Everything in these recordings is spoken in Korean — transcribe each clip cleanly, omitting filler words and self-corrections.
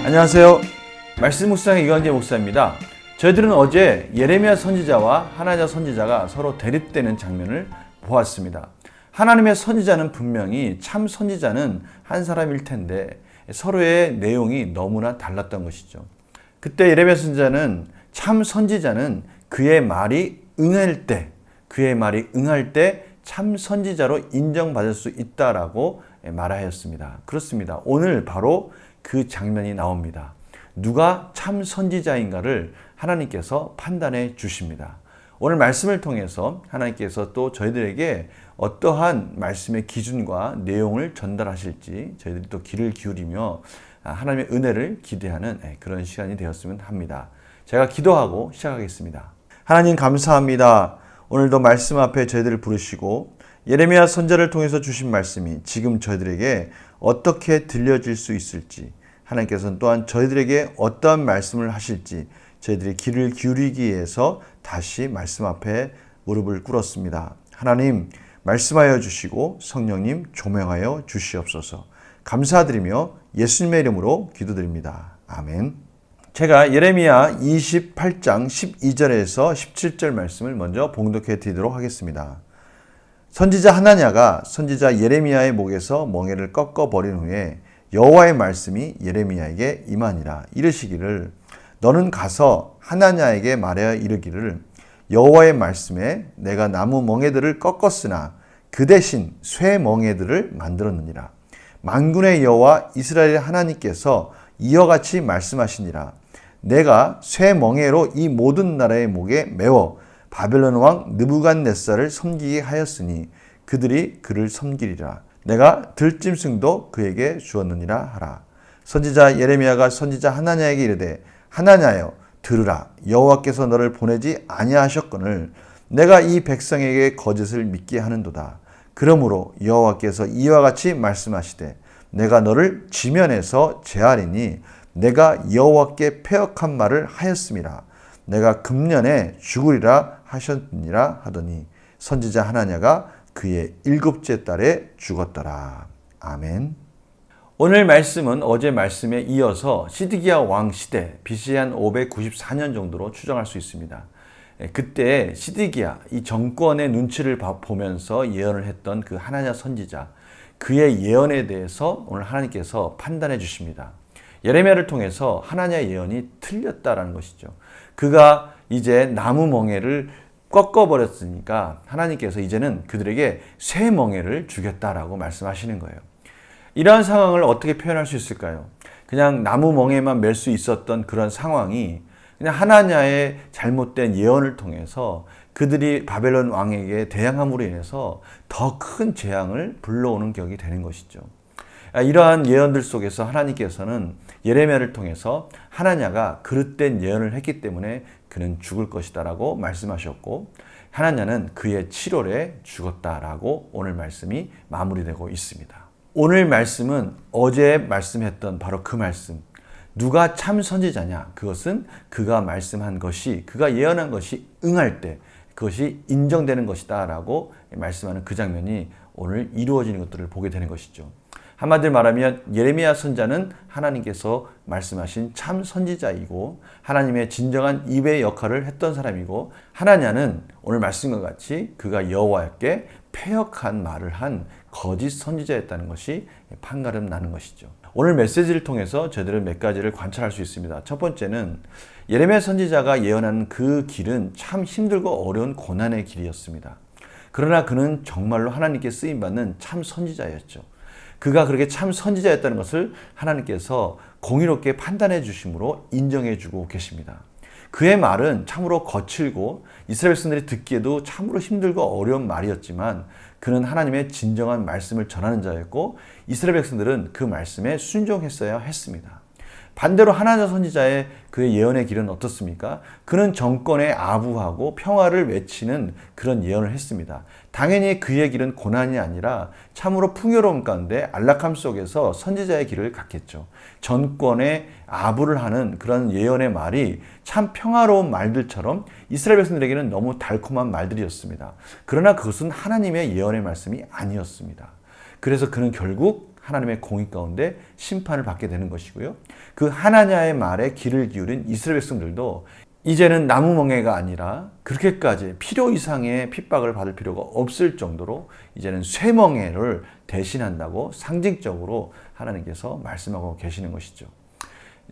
안녕하세요. 말씀 묵상의 이광재 목사입니다. 저희들은 어제 예레미야 선지자와 하나냐 선지자가 서로 대립되는 장면을 보았습니다. 하나님의 선지자는 분명히 참 선지자는 한 사람일 텐데 서로의 내용이 너무나 달랐던 것이죠. 그때 예레미야 선지자는 참 선지자는 그의 말이 응할 때 참 선지자로 인정받을 수 있다라고 말하였습니다. 그렇습니다. 오늘 바로 그 장면이 나옵니다. 누가 참 선지자인가를 하나님께서 판단해 주십니다. 오늘 말씀을 통해서 하나님께서 또 저희들에게 어떠한 말씀의 기준과 내용을 전달하실지 저희들이 또 귀를 기울이며 하나님의 은혜를 기대하는 그런 시간이 되었으면 합니다. 제가 기도하고 시작하겠습니다. 하나님 감사합니다. 오늘도 말씀 앞에 저희들을 부르시고 예레미야 선지자를 통해서 주신 말씀이 지금 저희들에게 어떻게 들려질 수 있을지, 하나님께서는 또한 저희들에게 어떠한 말씀을 하실지 저희들이 귀를 기울이기 위해서 다시 말씀 앞에 무릎을 꿇었습니다. 하나님 말씀하여 주시고 성령님 조명하여 주시옵소서. 감사드리며 예수님의 이름으로 기도드립니다. 아멘. 제가 예레미야 28장 12절에서 17절 말씀을 먼저 봉독해 드리도록 하겠습니다. 선지자 하나냐가 선지자 예레미야의 목에서 멍에를 꺾어버린 후에 여호와의 말씀이 예레미야에게 임하니라. 이르시기를 너는 가서 하나냐에게 말하여 이르기를 여호와의 말씀에 내가 나무 멍에들을 꺾었으나 그 대신 쇠 멍에들을 만들었느니라. 만군의 여호와 이스라엘 하나님께서 이와 같이 말씀하시니라. 내가 쇠 멍에로 이 모든 나라의 목에 메워 바벨론 왕 느부갓네살을 섬기게 하였으니 그들이 그를 섬기리라. 내가 들짐승도 그에게 주었느니라 하라. 선지자 예레미야가 선지자 하나냐에게 이르되 하나냐여 들으라. 여호와께서 너를 보내지 아니하셨거늘 내가 이 백성에게 거짓을 믿게 하는도다. 그러므로 여호와께서 이와 같이 말씀하시되 내가 너를 지면에서 제하리니 내가 여호와께 패역한 말을 하였음이라. 내가 금년에 죽으리라 하셨느니라 하더니 선지자 하나냐가 그의 7째 달에 죽었더라. 아멘. 오늘 말씀은 어제 말씀에 이어서 시드기야 왕 시대 BC 한 594년 정도로 추정할 수 있습니다. 그때 시드기야 이 정권의 눈치를 보면서 예언을 했던 그 하나냐 선지자, 그의 예언에 대해서 오늘 하나님께서 판단해 주십니다. 예레미야를 통해서 하나냐의 예언이 틀렸다라는 것이죠. 그가 이제 나무 멍에를 꺾어버렸으니까 하나님께서 이제는 그들에게 쇠 멍에를 주겠다라고 말씀하시는 거예요. 이러한 상황을 어떻게 표현할 수 있을까요? 그냥 나무 멍에만 맬 수 있었던 그런 상황이 그냥 하나냐의 잘못된 예언을 통해서 그들이 바벨론 왕에게 대항함으로 인해서 더 큰 재앙을 불러오는 격이 되는 것이죠. 이러한 예언들 속에서 하나님께서는 예레미야를 통해서 하나냐가 그릇된 예언을 했기 때문에 그는 죽을 것이다 라고 말씀하셨고, 하나냐는 그의 7월에 죽었다라고 오늘 말씀이 마무리되고 있습니다. 오늘 말씀은 어제 말씀했던 바로 그 말씀, 누가 참 선지자냐, 그것은 그가 말씀한 것이, 그가 예언한 것이 응할 때 그것이 인정되는 것이다 라고 말씀하는 그 장면이 오늘 이루어지는 것들을 보게 되는 것이죠. 한마디로 말하면 예레미야 선지자는 하나님께서 말씀하신 참 선지자이고 하나님의 진정한 입의 역할을 했던 사람이고, 하나냐는 오늘 말씀과 같이 그가 여호와께 패역한 말을 한 거짓 선지자였다는 것이 판가름 나는 것이죠. 오늘 메시지를 통해서 저희들은 몇 가지를 관찰할 수 있습니다. 첫 번째는 예레미야 선지자가 예언하는 그 길은 참 힘들고 어려운 고난의 길이었습니다. 그러나 그는 정말로 하나님께 쓰임받는 참 선지자였죠. 그가 그렇게 참 선지자였다는 것을 하나님께서 공의롭게 판단해 주심으로 인정해 주고 계십니다. 그의 말은 참으로 거칠고 이스라엘 백성들이 듣기에도 참으로 힘들고 어려운 말이었지만 그는 하나님의 진정한 말씀을 전하는 자였고 이스라엘 백성들은 그 말씀에 순종했어야 했습니다. 반대로 하나냐 선지자의 그의 예언의 길은 어떻습니까? 그는 정권에 아부하고 평화를 외치는 그런 예언을 했습니다. 당연히 그의 길은 고난이 아니라 참으로 풍요로움 가운데 안락함 속에서 선지자의 길을 갔겠죠. 정권에 아부를 하는 그런 예언의 말이 참 평화로운 말들처럼 이스라엘 백성들에게는 너무 달콤한 말들이었습니다. 그러나 그것은 하나님의 예언의 말씀이 아니었습니다. 그래서 그는 결국 하나님의 공의 가운데 심판을 받게 되는 것이고요. 그 하나냐의 말에 귀를 기울인 이스라엘 백성들도 이제는 나무 멍에가 아니라 그렇게까지 필요 이상의 핍박을 받을 필요가 없을 정도로 이제는 쇠멍에를 대신한다고 상징적으로 하나님께서 말씀하고 계시는 것이죠.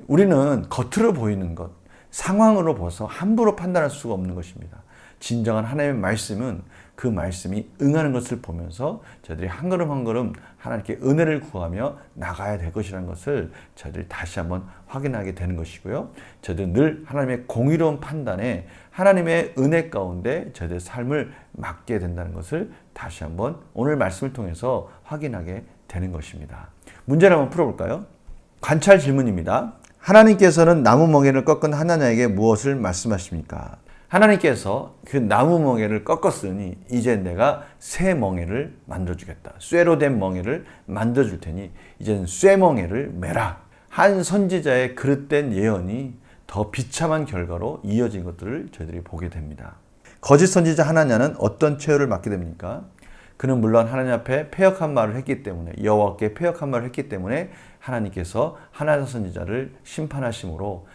우리는 겉으로 보이는 것, 상황으로 봐서 함부로 판단할 수가 없는 것입니다. 진정한 하나님의 말씀은 그 말씀이 응하는 것을 보면서 저희들이 한 걸음 한 걸음 하나님께 은혜를 구하며 나가야 될 것이라는 것을 저희들이 다시 한번 확인하게 되는 것이고요. 저희들은 늘 하나님의 공의로운 판단에 하나님의 은혜 가운데 저희들의 삶을 맡게 된다는 것을 다시 한번 오늘 말씀을 통해서 확인하게 되는 것입니다. 문제를 한번 풀어볼까요? 관찰 질문입니다. 하나님께서는 나무 멍에를 꺾은 하나냐에게 무엇을 말씀하십니까? 하나님께서 그 나무 멍에를 꺾었으니 이제 내가 새 멍에를 만들어주겠다. 쇠로 된 멍에를 만들어줄 테니 이제는 쇠 멍에를 매라. 한 선지자의 그릇된 예언이 더 비참한 결과로 이어진 것들을 저희들이 보게 됩니다. 거짓 선지자 하나냐는 어떤 최후를 맞게 됩니까? 그는 물론 하나님 앞에 패역한 말을 했기 때문에 여호와께 패역한 말을 했기 때문에 하나님께서 하나냐 선지자를 심판하심으로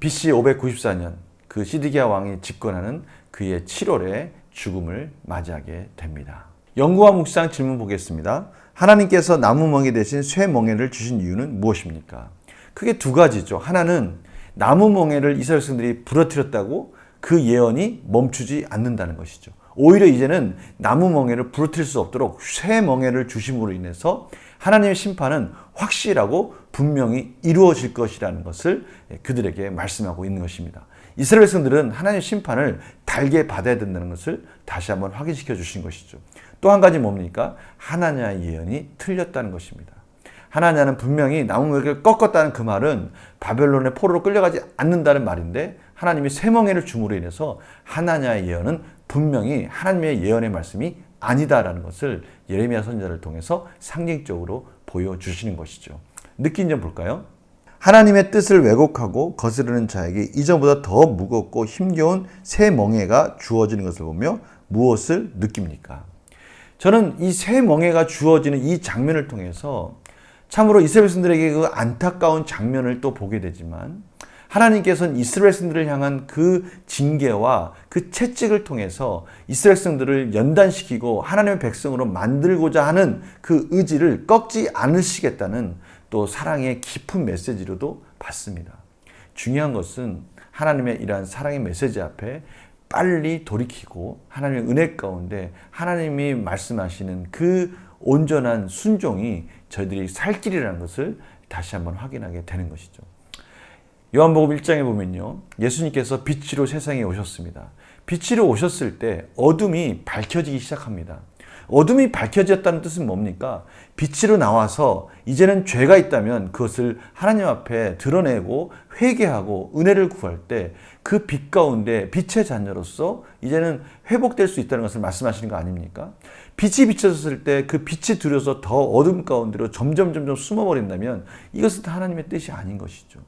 BC 594년 그 시드기야 왕이 집권하는 그의 7월에 죽음을 맞이하게 됩니다. 연구와 묵상 질문 보겠습니다. 하나님께서 나무 멍에 대신 쇠 멍에를 주신 이유는 무엇입니까? 크게 두 가지죠. 하나는 나무 멍에를 이스라엘 백성들이 부러뜨렸다고 그 예언이 멈추지 않는다는 것이죠. 오히려 이제는 나무 멍에를 부러뜨릴 수 없도록 쇠 멍에를 주심으로 인해서 하나님의 심판은 확실하고 분명히 이루어질 것이라는 것을 그들에게 말씀하고 있는 것입니다. 이스라엘 백성들은 하나님의 심판을 달게 받아야 된다는 것을 다시 한번 확인시켜 주신 것이죠. 또 한 가지 뭡니까? 하나냐의 예언이 틀렸다는 것입니다. 하나냐는 분명히 나무 멍에를 꺾었다는 그 말은 바벨론의 포로로 끌려가지 않는다는 말인데 하나님이 새 멍에를 줌으로 인해서 하나냐의 예언은 분명히 하나님의 예언의 말씀이 아니다라는 것을 예레미야 선지자를 통해서 상징적으로 보여주시는 것이죠. 느낀 점 볼까요? 하나님의 뜻을 왜곡하고 거스르는 자에게 이전보다 더 무겁고 힘겨운 새 멍에가 주어지는 것을 보며 무엇을 느낍니까? 저는 이 새 멍에가 주어지는 이 장면을 통해서 참으로 이스라엘 백성들에게 그 안타까운 장면을 또 보게 되지만 하나님께서는 이스라엘 백성들을 향한 그 징계와 그 채찍을 통해서 이스라엘 백성들을 연단시키고 하나님의 백성으로 만들고자 하는 그 의지를 꺾지 않으시겠다는 또 사랑의 깊은 메시지로도 받습니다. 중요한 것은 하나님의 이러한 사랑의 메시지 앞에 빨리 돌이키고 하나님의 은혜 가운데 하나님이 말씀하시는 그 온전한 순종이 저희들이 살 길이라는 것을 다시 한번 확인하게 되는 것이죠. 요한복음 1장에 보면요, 예수님께서 빛으로 세상에 오셨습니다. 빛으로 오셨을 때 어둠이 밝혀지기 시작합니다. 어둠이 밝혀졌다는 뜻은 뭡니까? 빛으로 나와서 이제는 죄가 있다면 그것을 하나님 앞에 드러내고 회개하고 은혜를 구할 때 그 빛 가운데 빛의 자녀로서 이제는 회복될 수 있다는 것을 말씀하시는 거 아닙니까? 빛이 비춰졌을 때 그 빛이 들여서 더 어둠 가운데로 점점 숨어버린다면 이것은 다 하나님의 뜻이 아닌 것이죠.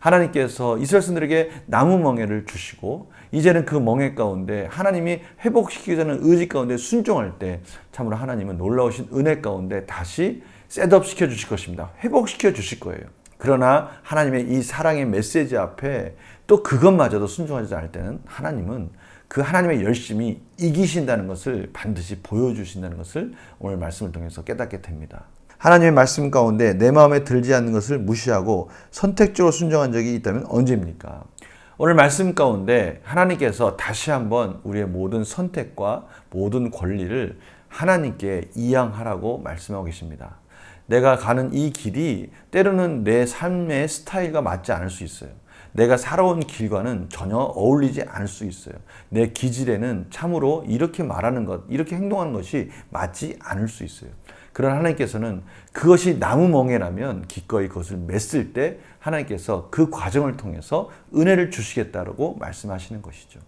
하나님께서 이스라엘 백성들에게 나무 멍에를 주시고 이제는 그 멍에 가운데 하나님이 회복시키자는 의지 가운데 순종할 때 참으로 하나님은 놀라우신 은혜 가운데 다시 셋업 시켜 주실 것입니다. 회복시켜 주실 거예요. 그러나 하나님의 이 사랑의 메시지 앞에 또 그것마저도 순종하지 않을 때는 하나님은 그 하나님의 열심이 이기신다는 것을 반드시 보여주신다는 것을 오늘 말씀을 통해서 깨닫게 됩니다. 하나님의 말씀 가운데 내 마음에 들지 않는 것을 무시하고 선택적으로 순종한 적이 있다면 언제입니까? 오늘 말씀 가운데 하나님께서 다시 한번 우리의 모든 선택과 모든 권리를 하나님께 이양하라고 말씀하고 계십니다. 내가 가는 이 길이 때로는 내 삶의 스타일과 맞지 않을 수 있어요. 내가 살아온 길과는 전혀 어울리지 않을 수 있어요. 내 기질에는 참으로 이렇게 말하는 것, 이렇게 행동하는 것이 맞지 않을 수 있어요. 그러나 하나님께서는 그것이 나무 멍에라면 기꺼이 그것을 맸을 때 하나님께서 그 과정을 통해서 은혜를 주시겠다고 말씀하시는 것이죠.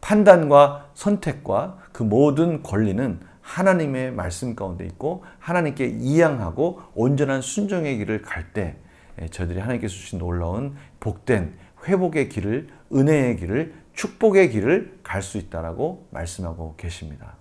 판단과 선택과 그 모든 권리는 하나님의 말씀 가운데 있고 하나님께 이양하고 온전한 순종의 길을 갈 때 저희들이 하나님께서 주신 놀라운 복된 회복의 길을, 은혜의 길을, 축복의 길을 갈 수 있다라고 말씀하고 계십니다.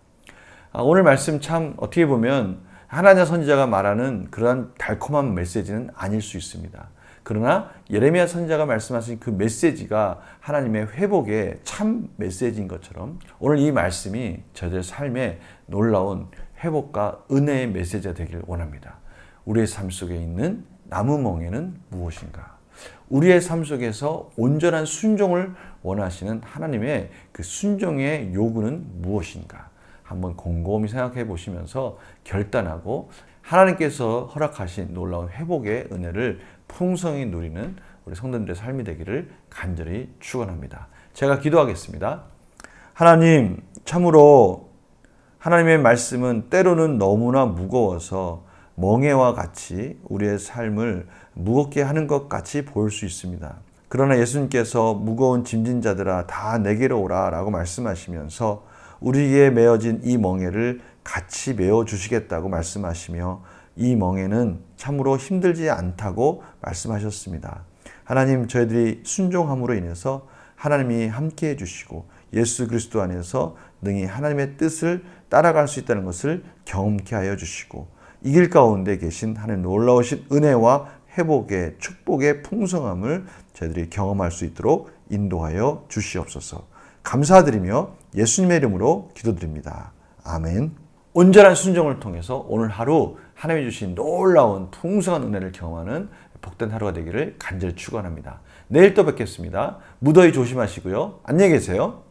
오늘 말씀 참 어떻게 보면 하나냐 선지자가 말하는 그러한 달콤한 메시지는 아닐 수 있습니다. 그러나 예레미야 선지자가 말씀하신 그 메시지가 하나님의 회복의 참 메시지인 것처럼 오늘 이 말씀이 저희들 삶에 놀라운 회복과 은혜의 메시지가 되기를 원합니다. 우리의 삶 속에 있는 나무 멍에는 무엇인가? 우리의 삶 속에서 온전한 순종을 원하시는 하나님의 그 순종의 요구는 무엇인가? 한번 곰곰이 생각해 보시면서 결단하고 하나님께서 허락하신 놀라운 회복의 은혜를 풍성히 누리는 우리 성도들의 삶이 되기를 간절히 축원합니다. 제가 기도하겠습니다. 하나님, 참으로 하나님의 말씀은 때로는 너무나 무거워서 멍에와 같이 우리의 삶을 무겁게 하는 것 같이 보일 수 있습니다. 그러나 예수님께서 무거운 짐진 자들아 다 내게로 오라 라고 말씀하시면서 우리에게 메어진 이 멍에를 같이 메어주시겠다고 말씀하시며 이 멍에는 참으로 힘들지 않다고 말씀하셨습니다. 하나님, 저희들이 순종함으로 인해서 하나님이 함께 해주시고 예수 그리스도 안에서 능히 하나님의 뜻을 따라갈 수 있다는 것을 경험케 하여 주시고 이 길 가운데 계신 하나님 놀라우신 은혜와 회복의 축복의 풍성함을 저희들이 경험할 수 있도록 인도하여 주시옵소서. 감사드리며 예수님의 이름으로 기도드립니다. 아멘. 온전한 순종을 통해서 오늘 하루 하나님이 주신 놀라운 풍성한 은혜를 경험하는 복된 하루가 되기를 간절히 축원합니다. 내일 또 뵙겠습니다. 무더위 조심하시고요. 안녕히 계세요.